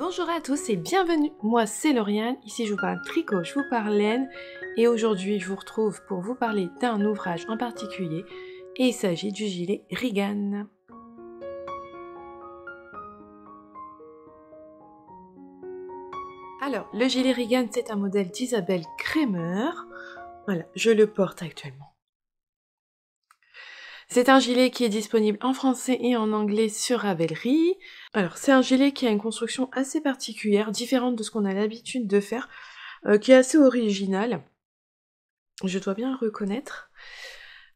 Bonjour à tous et bienvenue, moi c'est Lauriane, ici je vous parle tricot, je vous parle laine et aujourd'hui je vous retrouve pour vous parler d'un ouvrage en particulier et il s'agit du gilet Regan. Alors le gilet Regan c'est un modèle d'Isabelle Kremer, voilà je le porte actuellement. C'est un gilet qui est disponible en français et en anglais sur Ravelry. Alors c'est un gilet qui a une construction assez particulière, différente de ce qu'on a l'habitude de faire, qui est assez originale, je dois bien le reconnaître.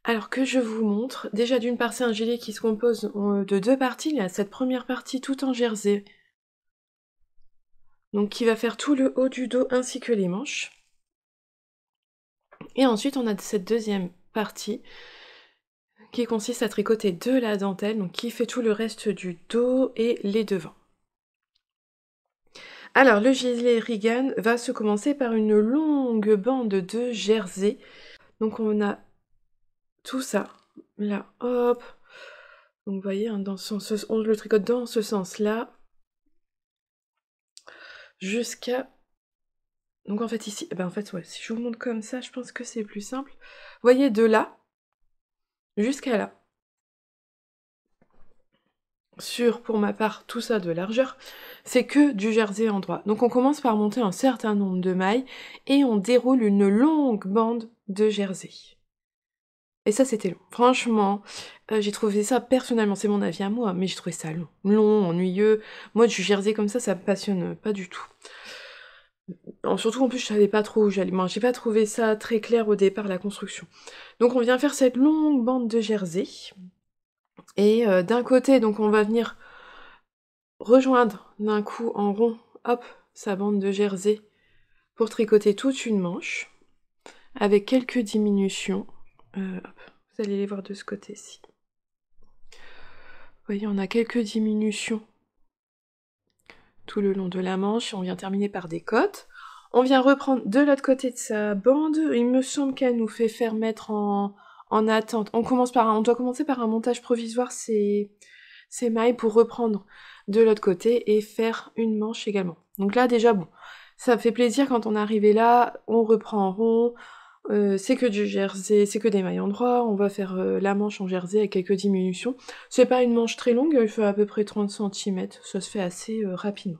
Alors que je vous montre, déjà d'une part c'est un gilet qui se compose de deux parties, il y a cette première partie tout en jersey, donc qui va faire tout le haut du dos ainsi que les manches. Et ensuite on a cette deuxième partie qui consiste à tricoter de la dentelle, donc qui fait tout le reste du dos et les devants. Alors le gilet Regan va se commencer par une longue bande de jersey, donc on a tout ça, là, hop, donc vous voyez, hein, on le tricote dans ce sens-là, jusqu'à... Donc en fait ici, en fait ouais, si je vous montre comme ça, je pense que c'est plus simple. Vous voyez, de là, jusqu'à là. Sur, pour ma part, tout ça de largeur, c'est que du jersey en droit. Donc on commence par monter un certain nombre de mailles, et on déroule une longue bande de jersey. Et ça, c'était long. Franchement, j'ai trouvé ça, personnellement, c'est mon avis à moi, mais j'ai trouvé ça long. Long, ennuyeux. Moi, du jersey comme ça me passionne pas du tout. Surtout, en plus, je savais pas trop où j'allais. Moi, j'ai pas trouvé ça très clair au départ, la construction. Donc, on vient faire cette longue bande de jersey. Et d'un côté, donc, on va venir rejoindre d'un coup en rond, hop, sa bande de jersey pour tricoter toute une manche, avec quelques diminutions. Hop, vous allez les voir de ce côté-ci. Vous voyez, on a quelques diminutions tout le long de la manche, on vient terminer par des côtes. On vient reprendre de l'autre côté de sa bande, il me semble qu'elle nous fait faire mettre en attente. On doit commencer par un montage provisoire ces mailles pour reprendre de l'autre côté et faire une manche également. Donc là déjà bon, ça fait plaisir quand on est arrivé là, on reprend en rond, c'est que du jersey, c'est que des mailles en droit, on va faire la manche en jersey avec quelques diminutions. C'est pas une manche très longue, elle fait à peu près 30 cm, ça se fait assez rapidement.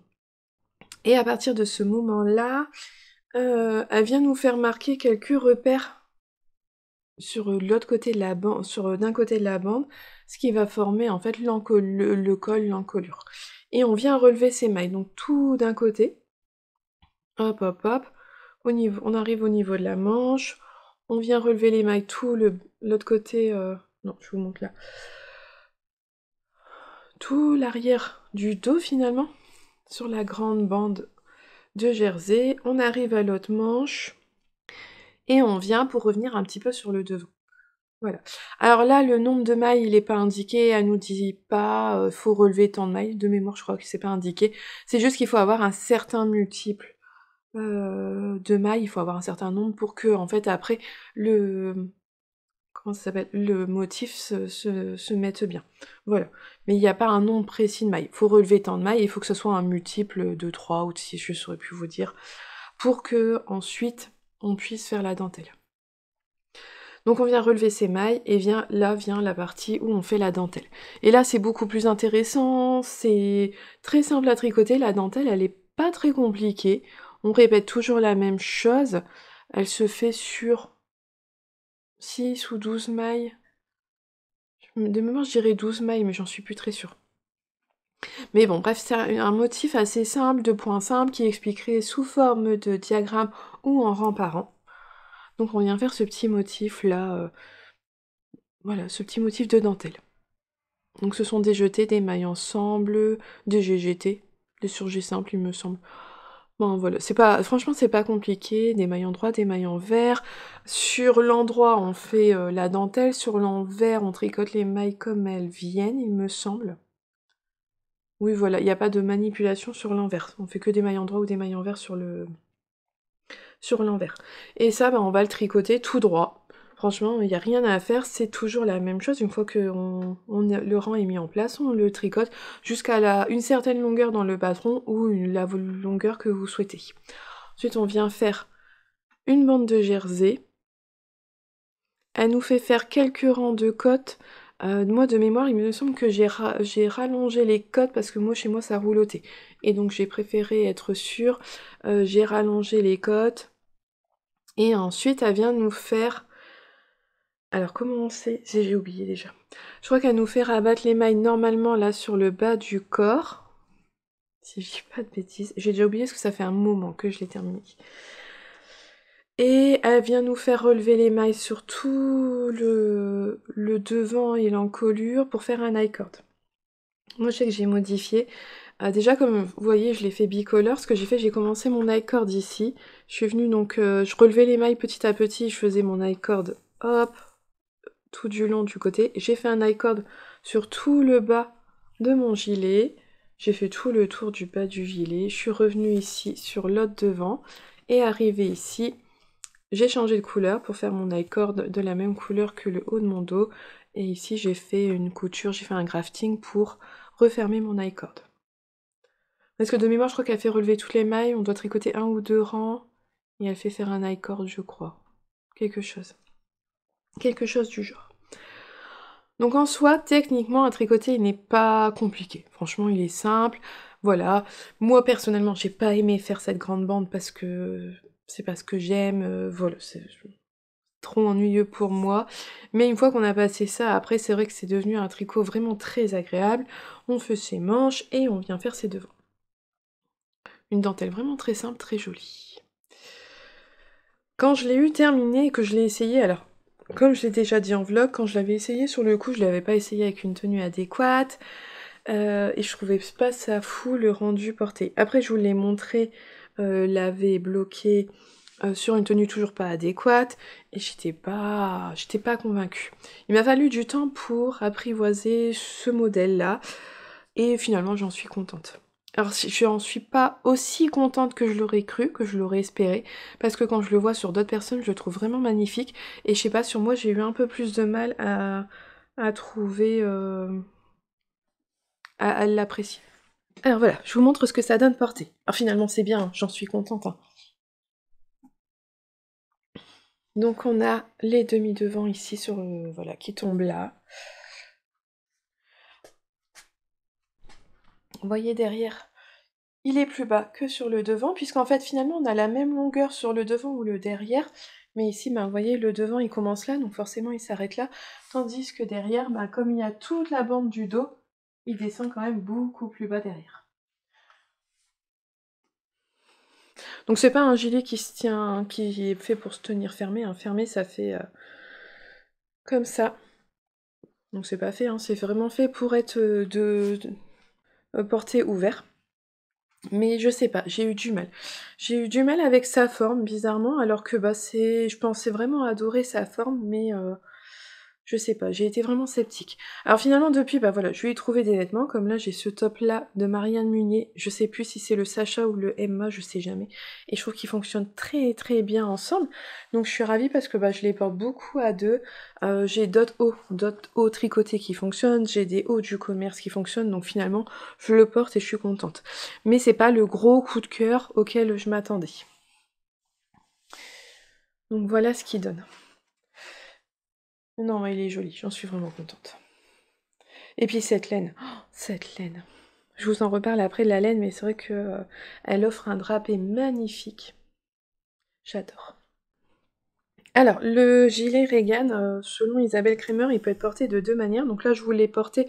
Et à partir de ce moment-là, elle vient nous faire marquer quelques repères sur l'autre côté de la bande, d'un côté de la bande, ce qui va former en fait le col, l'encolure. Et on vient relever ces mailles, donc tout d'un côté, hop hop hop, on arrive au niveau de la manche, on vient relever les mailles tout l'autre côté, non je vous montre là, tout l'arrière du dos finalement, sur la grande bande de jersey, on arrive à l'autre manche, et on vient pour revenir un petit peu sur le devant. Voilà. Alors là, le nombre de mailles, il n'est pas indiqué, elle nous dit pas, faut relever tant de mailles, de mémoire je crois que c'est pas indiqué, c'est juste qu'il faut avoir un certain multiple de mailles, il faut avoir un certain nombre pour que, en fait, après, comment ça s'appelle, le motif se mette bien. Voilà. Mais il n'y a pas un nombre précis de mailles, il faut relever tant de mailles, il faut que ce soit un multiple de 3 ou de 6, je saurais plus vous dire, pour que, ensuite, on puisse faire la dentelle. Donc on vient relever ces mailles, et là vient la partie où on fait la dentelle. Et là c'est beaucoup plus intéressant, c'est très simple à tricoter, la dentelle elle est pas très compliquée, on répète toujours la même chose, elle se fait sur 6 ou 12 mailles, de mémoire je dirais 12 mailles mais j'en suis plus très sûre. Mais bon bref, c'est un motif assez simple, de points simples, qui expliquerait sous forme de diagramme ou en rang par rang. Donc on vient faire ce petit motif là, voilà, ce petit motif de dentelle. Donc ce sont des jetés, des mailles ensemble, des GGT, des surjets simples il me semble. Bon voilà, franchement c'est pas compliqué, des mailles en droit, des mailles en vert. Sur l'endroit on fait la dentelle, sur l'envers on tricote les mailles comme elles viennent il me semble. Oui voilà, il n'y a pas de manipulation sur l'envers, on fait que des mailles en droit ou des mailles en vert sur l'envers. Et ça on va le tricoter tout droit. Franchement, il n'y a rien à faire, c'est toujours la même chose. Une fois que le rang est mis en place, on le tricote jusqu'à une certaine longueur dans le patron ou la longueur que vous souhaitez. Ensuite, on vient faire une bande de jersey. Elle nous fait faire quelques rangs de côtes. Moi, de mémoire, il me semble que j'ai rallongé les côtes parce que moi, chez moi, ça roulotait. Et donc, j'ai préféré être sûre. J'ai rallongé les côtes. Et ensuite, elle vient nous faire... Alors, comment on sait? J'ai oublié déjà. Je crois qu'elle nous fait rabattre les mailles normalement, là, sur le bas du corps. Si je dis pas de bêtises. J'ai déjà oublié parce que ça fait un moment que je l'ai terminé. Et elle vient nous faire relever les mailles sur tout le devant et l'encolure pour faire un I-cord. Moi, je sais que j'ai modifié. Déjà, comme vous voyez, je l'ai fait bicolore. Ce que j'ai fait, j'ai commencé mon I-cord ici. Je suis venue, donc, je relevais les mailles petit à petit. Je faisais mon I-cord, hop, tout du long du côté. J'ai fait un I-cord sur tout le bas de mon gilet. J'ai fait tout le tour du bas du gilet. Je suis revenue ici sur l'autre devant. Et arrivée ici... J'ai changé de couleur pour faire mon I-cord de la même couleur que le haut de mon dos. Et ici, j'ai fait une couture, j'ai fait un grafting pour refermer mon I-cord. Parce que de mémoire, je crois qu'elle fait relever toutes les mailles. On doit tricoter 1 ou 2 rangs. Et elle fait faire un I-cord, je crois. Quelque chose. Quelque chose du genre. Donc en soi, techniquement, un tricoter, il n'est pas compliqué. Franchement, il est simple. Voilà. Moi, personnellement, j'ai pas aimé faire cette grande bande parce que... c'est pas ce que j'aime. Voilà, c'est... trop ennuyeux pour moi, mais une fois qu'on a passé ça, après c'est vrai que c'est devenu un tricot vraiment très agréable. On fait ses manches et on vient faire ses devants. Une dentelle vraiment très simple, très jolie. Quand je l'ai eu terminé et que je l'ai essayé, alors comme je l'ai déjà dit en vlog, quand je l'avais essayé sur le coup, je l'avais pas essayé avec une tenue adéquate, et je trouvais pas ça fou le rendu porté. Après je vous l'ai montré lavé, bloqué, sur une tenue toujours pas adéquate, et j'étais pas convaincue. Il m'a fallu du temps pour apprivoiser ce modèle-là, et finalement j'en suis contente. Alors je n'en suis pas aussi contente que je l'aurais cru, que je l'aurais espéré, parce que quand je le vois sur d'autres personnes, je le trouve vraiment magnifique, et je sais pas, sur moi j'ai eu un peu plus de mal à trouver... à l'apprécier. Alors voilà, je vous montre ce que ça donne porté. Alors finalement c'est bien, j'en suis contente. Hein. Donc on a les demi-devants ici sur voilà, qui tombent là. Vous voyez derrière, il est plus bas que sur le devant, puisqu'en fait finalement on a la même longueur sur le devant ou le derrière, mais ici ben, vous voyez le devant il commence là, donc forcément il s'arrête là, tandis que derrière, ben, comme il y a toute la bande du dos, il descend quand même beaucoup plus bas derrière. Donc c'est pas un gilet qui se tient, qui est fait pour se tenir fermé, hein. Fermé ça fait comme ça. Donc c'est pas fait, hein. C'est vraiment fait pour être porté ouvert. Mais je sais pas, j'ai eu du mal. J'ai eu du mal avec sa forme, bizarrement, alors que bah je pensais vraiment adorer sa forme, mais je sais pas, j'ai été vraiment sceptique. Alors finalement, depuis, bah voilà, je lui ai trouvé des vêtements, comme là, j'ai ce top-là de Marianne Munier, je sais plus si c'est le Sacha ou le Emma, je sais jamais, et je trouve qu'ils fonctionnent très très bien ensemble, donc je suis ravie parce que bah, je les porte beaucoup à deux, j'ai d'autres hauts tricotés qui fonctionnent, j'ai des hauts du commerce qui fonctionnent, donc finalement, je le porte et je suis contente. Mais c'est pas le gros coup de cœur auquel je m'attendais. Donc voilà ce qu'il donne. Non, il est joli, j'en suis vraiment contente. Et puis cette laine, oh, cette laine. Je vous en reparle après de la laine, mais c'est vrai que elle offre un drapé magnifique. J'adore. Alors, le gilet Regan, selon Isabelle Kremer, il peut être porté de 2 manières. Donc là, je vous l'ai porté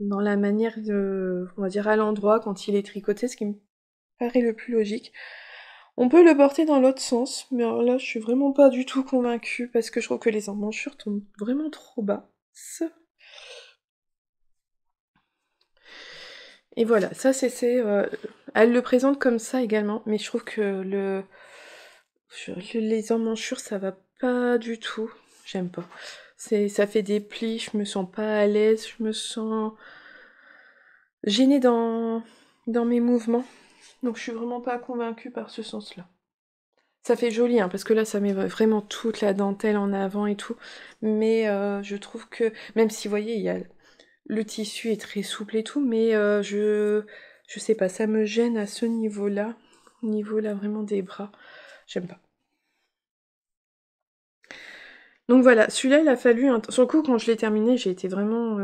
dans la manière de, on va dire, à l'endroit, quand il est tricoté, ce qui me paraît le plus logique. On peut le porter dans l'autre sens, mais alors là, je suis vraiment pas du tout convaincue, parce que je trouve que les emmanchures tombent vraiment trop bas. Et voilà, ça elle le présente comme ça également, mais je trouve que les emmanchures, ça va pas du tout. J'aime pas. Ça fait des plis, je me sens pas à l'aise, je me sens gênée dans mes mouvements. Donc je suis vraiment pas convaincue par ce sens-là. Ça fait joli, hein, parce que là, ça met vraiment toute la dentelle en avant et tout. Mais je trouve que, même si, vous voyez, le tissu est très souple et tout, mais je sais pas, ça me gêne à ce niveau-là. Au niveau, là, vraiment des bras. J'aime pas. Donc voilà, celui-là, il a fallu... Sur le coup, quand je l'ai terminé, j'ai été vraiment...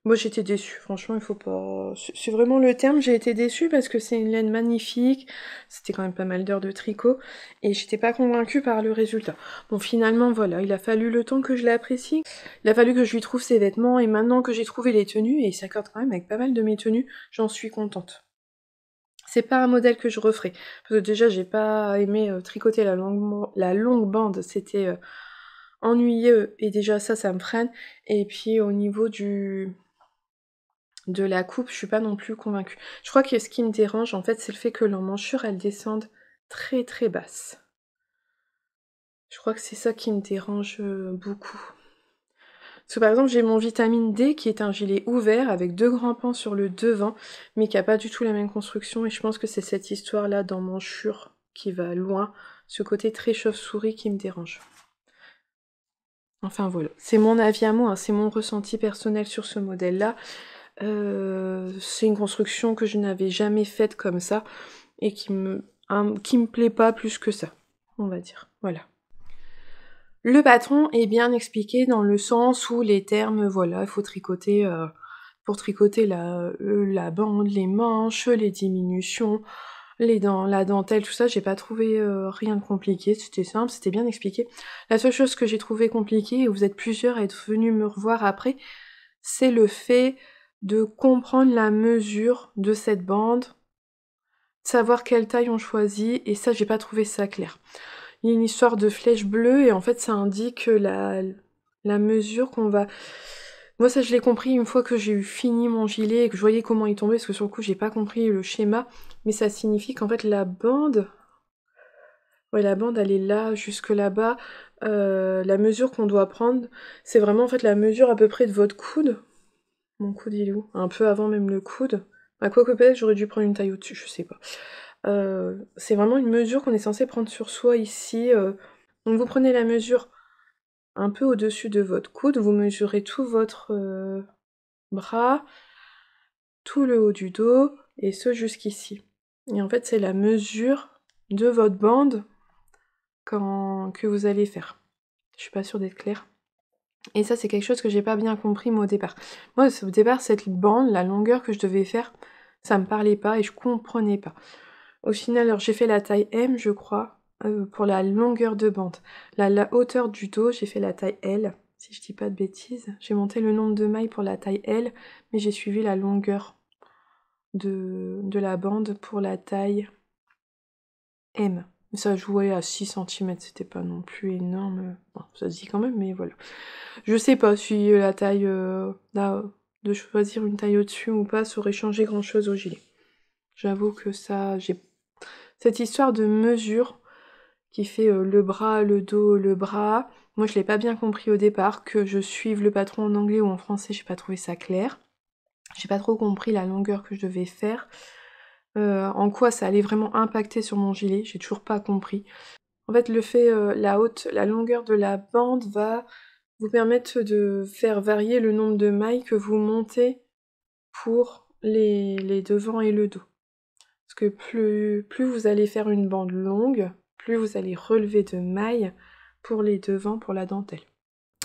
Moi, j'étais déçue. Franchement, il faut pas... C'est vraiment le terme, j'ai été déçue parce que c'est une laine magnifique. C'était quand même pas mal d'heures de tricot. Et j'étais pas convaincue par le résultat. Bon, finalement, voilà, il a fallu le temps que je l'apprécie. Il a fallu que je lui trouve ses vêtements. Et maintenant que j'ai trouvé les tenues, et il s'accorde quand même avec pas mal de mes tenues, j'en suis contente. C'est pas un modèle que je referai. Parce que déjà, j'ai pas aimé tricoter la longue bande. C'était... ennuyeux, et déjà ça me freine. Et puis au niveau de la coupe, je suis pas non plus convaincue. Je crois que ce qui me dérange, en fait, c'est le fait que l'emmanchure, elle descende très très basse. Je crois que c'est ça qui me dérange beaucoup. Parce que par exemple, j'ai mon vitamine D qui est un gilet ouvert avec 2 grands pans sur le devant, mais qui a pas du tout la même construction, et je pense que c'est cette histoire-là d'emmanchure qui va loin, ce côté très chauve-souris qui me dérange. Enfin voilà, c'est mon avis à moi, hein, c'est mon ressenti personnel sur ce modèle-là. C'est une construction que je n'avais jamais faite comme ça et qui me plaît pas plus que ça, on va dire. Voilà. Le patron est bien expliqué dans le sens où les termes, voilà, il faut tricoter pour tricoter la bande, les manches, les diminutions, la dentelle, tout ça, j'ai pas trouvé rien de compliqué, c'était simple, c'était bien expliqué. La seule chose que j'ai trouvé compliquée, et vous êtes plusieurs à être venus me revoir après, c'est le fait de comprendre la mesure de cette bande, savoir quelle taille on choisit, et ça, j'ai pas trouvé ça clair. Il y a une histoire de flèche bleue, et en fait, ça indique la mesure qu'on va... Moi, ça, je l'ai compris une fois que j'ai eu fini mon gilet et que je voyais comment il tombait, parce que sur le coup, j'ai pas compris le schéma, mais ça signifie qu'en fait, la bande... Ouais, la bande, elle est là, jusque là-bas. La mesure qu'on doit prendre, c'est vraiment, en fait, la mesure à peu près de votre coude. Mon coude, il est où? Un peu avant même le coude. Bah, quoique peut-être j'aurais dû prendre une taille au-dessus, je sais pas. C'est vraiment une mesure qu'on est censé prendre sur soi ici. Donc vous prenez la mesure un peu au-dessus de votre coude, vous mesurez tout votre bras, tout le haut du dos, et ce jusqu'ici. Et en fait, c'est la mesure de votre bande que vous allez faire. Je suis pas sûre d'être claire. Et ça, c'est quelque chose que j'ai pas bien compris, moi, au départ. Moi, au départ, cette bande, la longueur que je devais faire, ça me parlait pas et je comprenais pas. Au final, alors j'ai fait la taille M, je crois, pour la longueur de bande. La hauteur du dos, j'ai fait la taille L, si je dis pas de bêtises. J'ai monté le nombre de mailles pour la taille L, mais j'ai suivi la longueur de la bande pour la taille M. Ça jouait à 6 cm, c'était pas non plus énorme. Bon, ça se dit quand même, mais voilà. Je sais pas si la taille, là, de choisir une taille au-dessus ou pas, ça aurait changé grand-chose au gilet. J'avoue que ça, j'ai... Cette histoire de mesure qui fait le bras, le dos, le bras, moi je l'ai pas bien compris au départ, que je suive le patron en anglais ou en français, j'ai pas trouvé ça clair. J'ai pas trop compris la longueur que je devais faire. En quoi ça allait vraiment impacter sur mon gilet, j'ai toujours pas compris. En fait, le fait, la longueur de la bande va vous permettre de faire varier le nombre de mailles que vous montez pour les devants et le dos. Parce que plus vous allez faire une bande longue, plus vous allez relever de mailles pour les devants, pour la dentelle.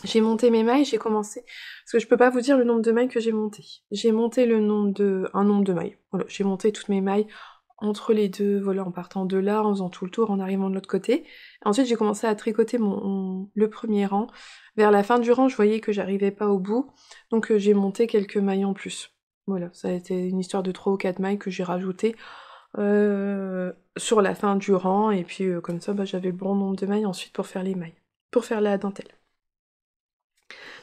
J'ai monté mes mailles, j'ai commencé... Parce que je peux pas vous dire le nombre de mailles que j'ai monté. J'ai monté un nombre de mailles. Voilà, j'ai monté toutes mes mailles entre les deux, voilà, en partant de là, en faisant tout le tour, en arrivant de l'autre côté. Ensuite, j'ai commencé à tricoter le premier rang. Vers la fin du rang, je voyais que j'arrivais pas au bout, donc j'ai monté quelques mailles en plus. Voilà, ça a été une histoire de 3 ou 4 mailles que j'ai rajoutées sur la fin du rang, et puis comme ça, bah, j'avais le bon nombre de mailles ensuite pour faire les mailles, pour faire la dentelle.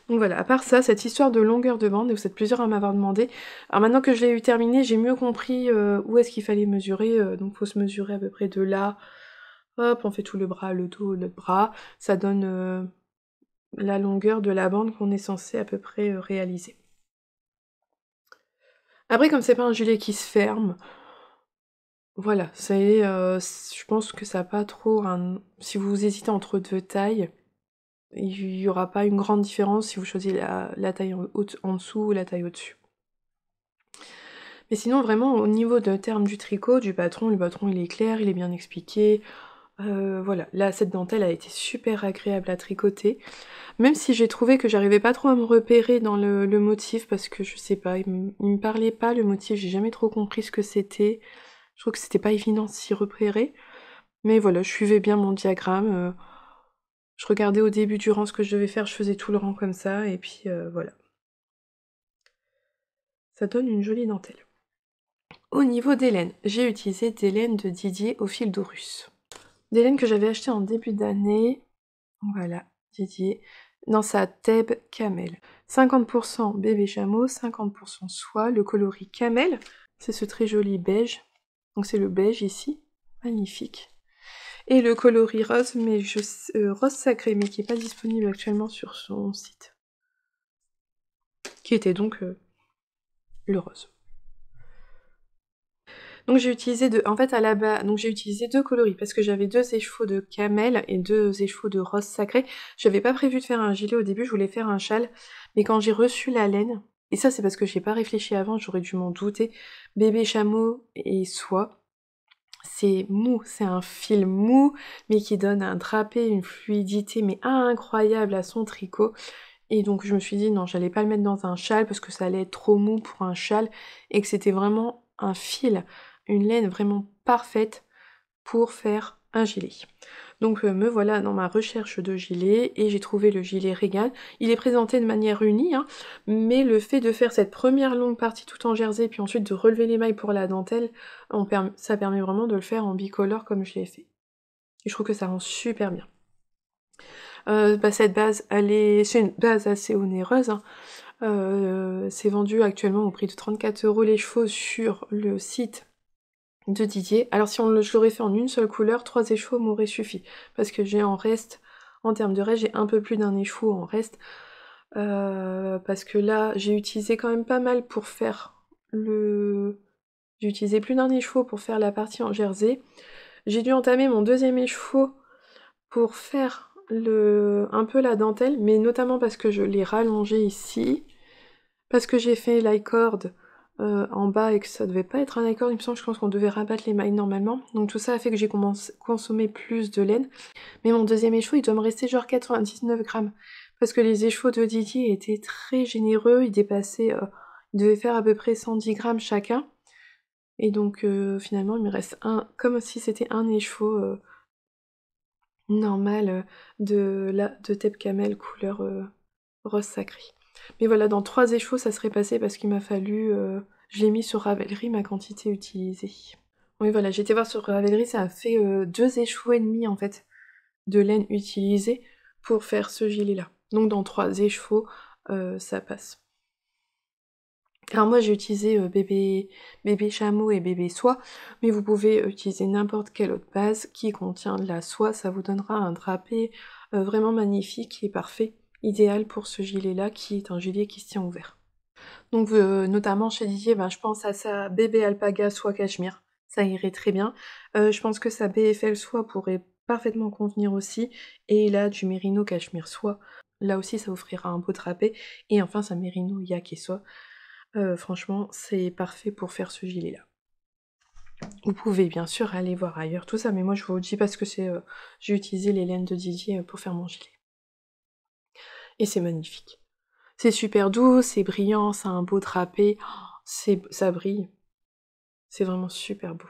Donc voilà, à part ça, cette histoire de longueur de bande, et vous êtes plusieurs à m'avoir demandé, alors maintenant que je l'ai eu terminé, j'ai mieux compris où est-ce qu'il fallait mesurer, donc faut se mesurer à peu près de là, hop, on fait tout le bras, le dos, le bras, ça donne la longueur de la bande qu'on est censé à peu près réaliser. Après, comme c'est pas un gilet qui se ferme, Voilà, je pense que ça a pas trop un... Si vous hésitez entre deux tailles, il y aura pas une grande différence si vous choisissez la taille en dessous ou la taille au-dessus. Mais sinon, vraiment, au niveau de terme du tricot, du patron, le patron il est clair, il est bien expliqué. Voilà, là, cette dentelle a été super agréable à tricoter. Même si j'ai trouvé que j'arrivais pas trop à me repérer dans le motif, parce que je sais pas, il me parlait pas le motif, j'ai jamais trop compris ce que c'était. Je trouve que c'était pas évident de s'y repérer. Mais voilà, je suivais bien mon diagramme. Je regardais au début du rang ce que je devais faire, je faisais tout le rang comme ça, et puis voilà. Ça donne une jolie dentelle. Au niveau des laines, j'ai utilisé des laines de Didier au fil d'Aurus. Des laines que j'avais achetées en début d'année. Voilà, Didier. Dans sa Thèbes Camel. 50% bébé chameau, 50% soie. Le coloris Camel, c'est ce très joli beige. Donc c'est le beige ici. Magnifique. Et le coloris rose, mais rose sacré, mais qui n'est pas disponible actuellement sur son site. Qui était donc le rose. Donc j'ai utilisé deux, en fait à la base, donc j'ai utilisé deux coloris parce que j'avais deux échevaux de camel et deux échevaux de rose sacré. J'avais pas prévu de faire un gilet au début, je voulais faire un châle, mais quand j'ai reçu la laine, et ça c'est parce que j'ai pas réfléchi avant, j'aurais dû m'en douter, bébé chameau et soie, c'est mou, c'est un fil mou, mais qui donne un drapé, une fluidité mais incroyable à son tricot. Et donc je me suis dit non, j'allais pas le mettre dans un châle parce que ça allait être trop mou pour un châle et que c'était vraiment un fil, une laine vraiment parfaite pour faire un gilet. Donc me voilà dans ma recherche de gilet et j'ai trouvé le gilet Regan. Il est présenté de manière unie, hein, mais le fait de faire cette première longue partie tout en jersey puis ensuite de relever les mailles pour la dentelle, ça permet vraiment de le faire en bicolore comme je l'ai fait. Et je trouve que ça rend super bien. Cette base, c'est une base assez onéreuse, hein. C'est vendu actuellement au prix de 34 € les chevaux sur le site de Didier. Alors si je l'aurais fait en une seule couleur, 3 écheveaux m'auraient suffi. Parce que j'ai en reste, en termes de reste, j'ai un peu plus d'un écheveau en reste. Parce que là, j'ai utilisé quand même pas mal pour faire J'ai utilisé plus d'un écheveau pour faire la partie en jersey. J'ai dû entamer mon deuxième écheveau pour faire un peu la dentelle, mais notamment parce que je l'ai rallongé ici, parce que j'ai fait l'i-cord en bas et que ça devait pas être un l'i-cord, il me semble, je pense qu'on devait rabattre les mailles normalement, donc tout ça a fait que j'ai consommé plus de laine, mais mon deuxième écheveau il doit me rester genre 99 grammes, parce que les écheveaux de Didier étaient très généreux, ils devaient faire à peu près 110 grammes chacun, et donc finalement il me reste comme si c'était un écheveau normal de Thèbes Camel couleur rose sacré. Mais voilà, dans 3 écheveaux, ça serait passé parce qu'il m'a fallu... je l'ai mis sur Ravelry, ma quantité utilisée. Oui, voilà, j'ai été voir sur Ravelry, ça a fait 2 écheveaux et demi, en fait, de laine utilisée pour faire ce gilet-là. Donc dans 3 écheveaux, ça passe. Alors moi j'ai utilisé bébé chameau et bébé soie, mais vous pouvez utiliser n'importe quelle autre base qui contient de la soie, ça vous donnera un drapé vraiment magnifique et parfait, idéal pour ce gilet-là qui est un gilet qui se tient ouvert. Donc notamment chez Didier, je pense à sa bébé alpaga soie cachemire, ça irait très bien. Je pense que sa BFL soie pourrait parfaitement convenir aussi, et là du mérino cachemire soie, là aussi ça offrira un beau drapé, et enfin sa mérino yak et soie. Franchement, c'est parfait pour faire ce gilet-là. Vous pouvez bien sûr aller voir ailleurs tout ça, mais moi je vous le dis parce que j'ai utilisé les laines de Didier pour faire mon gilet. Et c'est magnifique. C'est super doux, c'est brillant, ça a un beau drapé, ça brille. C'est vraiment super beau.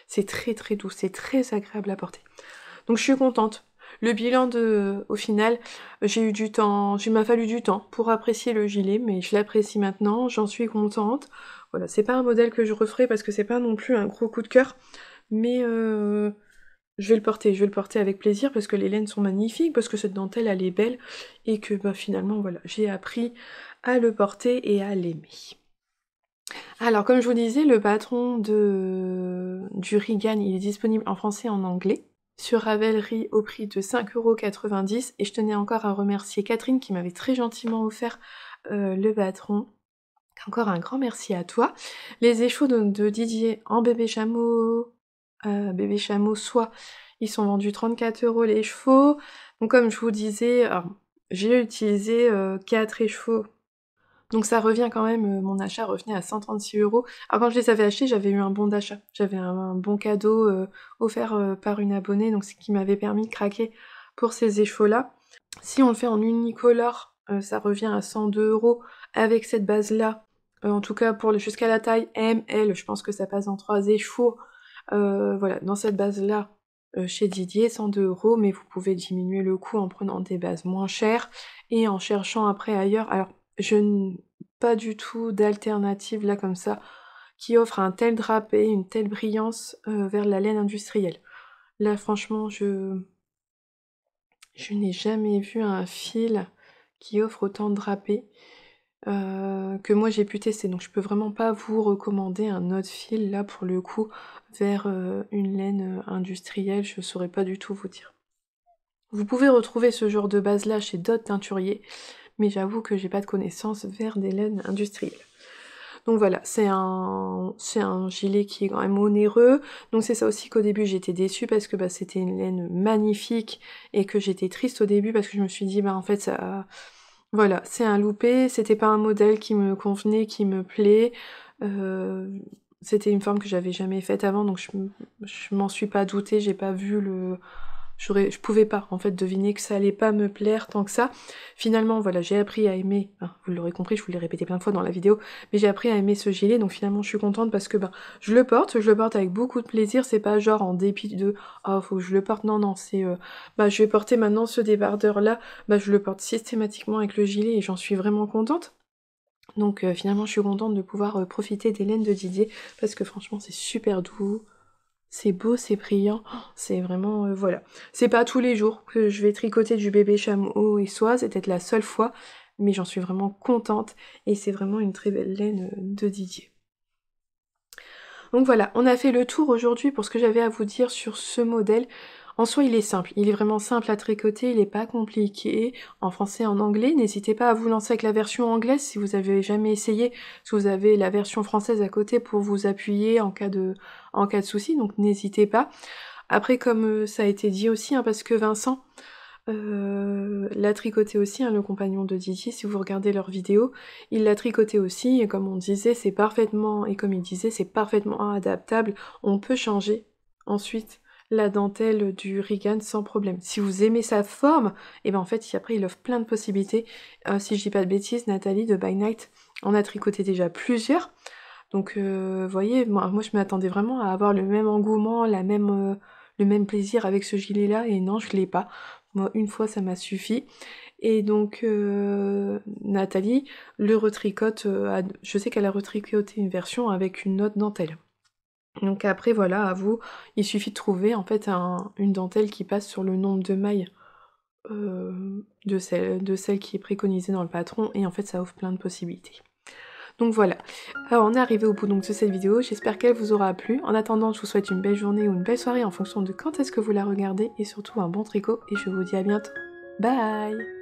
C'est très très doux, c'est très agréable à porter. Donc je suis contente. Le bilan au final, il m'a fallu du temps pour apprécier le gilet, mais je l'apprécie maintenant, j'en suis contente. Voilà, c'est pas un modèle que je referai parce que c'est pas non plus un gros coup de cœur, mais je vais le porter avec plaisir parce que les laines sont magnifiques, parce que cette dentelle elle est belle, et que finalement voilà, j'ai appris à le porter et à l'aimer. Alors comme je vous disais, le patron du Regan, il est disponible en français et en anglais sur Ravelry au prix de 5,90 € et je tenais encore à remercier Catherine qui m'avait très gentiment offert le patron. Encore un grand merci à toi. Les échevaux de Didier en bébé chameau bébé chameau, soit ils sont vendus 34 € les chevaux. Donc comme je vous disais, j'ai utilisé 4 écheveaux. Donc ça revient quand même, mon achat revenait à 136 €. Alors quand je les avais achetés, j'avais eu un bon d'achat. J'avais un bon cadeau offert par une abonnée, donc ce qui m'avait permis de craquer pour ces écheveaux-là. Si on le fait en unicolore, ça revient à 102 € avec cette base-là. En tout cas pour jusqu'à la taille M, L, je pense que ça passe en 3 écheveaux. Voilà, dans cette base-là, chez Didier, 102 €, mais vous pouvez diminuer le coût en prenant des bases moins chères et en cherchant après ailleurs. Alors, je n'ai pas du tout d'alternative là comme ça, qui offre un tel drapé, une telle brillance vers la laine industrielle. Là franchement, je n'ai jamais vu un fil qui offre autant de drapé que moi j'ai pu tester, donc je peux vraiment pas vous recommander un autre fil là pour le coup vers une laine industrielle, je saurais pas du tout vous dire. Vous pouvez retrouver ce genre de base là chez d'autres teinturiers, mais j'avoue que j'ai pas de connaissances vers des laines industrielles. Donc voilà, c'est un gilet qui est quand même onéreux, donc c'est ça aussi qu'au début j'étais déçue parce que c'était une laine magnifique et que j'étais triste au début parce que je me suis dit en fait ça... Voilà, c'est un loupé, c'était pas un modèle qui me convenait, qui me plaît, c'était une forme que j'avais jamais faite avant, donc je m'en suis pas doutée, j'ai pas vu le... Je pouvais pas, en fait, deviner que ça allait pas me plaire tant que ça. Finalement, voilà, j'ai appris à aimer, vous l'aurez compris, je vous l'ai répété plein de fois dans la vidéo, mais j'ai appris à aimer ce gilet, donc finalement, je suis contente parce que, je le porte avec beaucoup de plaisir, c'est pas genre en dépit de « oh, faut que je le porte », non, non, c'est je vais porter maintenant ce débardeur-là, je le porte systématiquement avec le gilet et j'en suis vraiment contente. Donc finalement, je suis contente de pouvoir profiter des laines de Didier, parce que franchement, c'est super doux, c'est beau, c'est brillant, c'est vraiment... voilà. C'est pas tous les jours que je vais tricoter du bébé chameau et soie, c'est peut-être la seule fois, mais j'en suis vraiment contente, et c'est vraiment une très belle laine de Didier. Donc voilà, on a fait le tour aujourd'hui pour ce que j'avais à vous dire sur ce modèle. En soi, il est simple, il est vraiment simple à tricoter, il n'est pas compliqué, en français et en anglais. N'hésitez pas à vous lancer avec la version anglaise si vous avez jamais essayé, si vous avez la version française à côté pour vous appuyer en cas de souci, donc n'hésitez pas. Après, comme ça a été dit aussi, parce que Vincent l'a tricoté aussi, le compagnon de Didier, si vous regardez leurs vidéos, il l'a tricoté aussi, et comme on disait, c'est parfaitement, et comme il disait, c'est parfaitement adaptable, on peut changer ensuite la dentelle du Regan sans problème. Si vous aimez sa forme, et en fait, après, il offre plein de possibilités. Si je dis pas de bêtises, Nathalie de By Night en a tricoté déjà plusieurs, donc vous voyez, moi je m'attendais vraiment à avoir le même engouement, le même plaisir avec ce gilet-là, et non, je l'ai pas. Moi, une fois, ça m'a suffi. Et donc, Nathalie le retricote, je sais qu'elle a retricoté une version avec une autre dentelle. Donc après, voilà, à vous, il suffit de trouver en fait une dentelle qui passe sur le nombre de mailles de celle qui est préconisée dans le patron, et en fait, ça offre plein de possibilités. Donc voilà, alors on est arrivé au bout donc de cette vidéo, j'espère qu'elle vous aura plu. En attendant, je vous souhaite une belle journée ou une belle soirée en fonction de quand est-ce que vous la regardez, et surtout un bon tricot, et je vous dis à bientôt. Bye!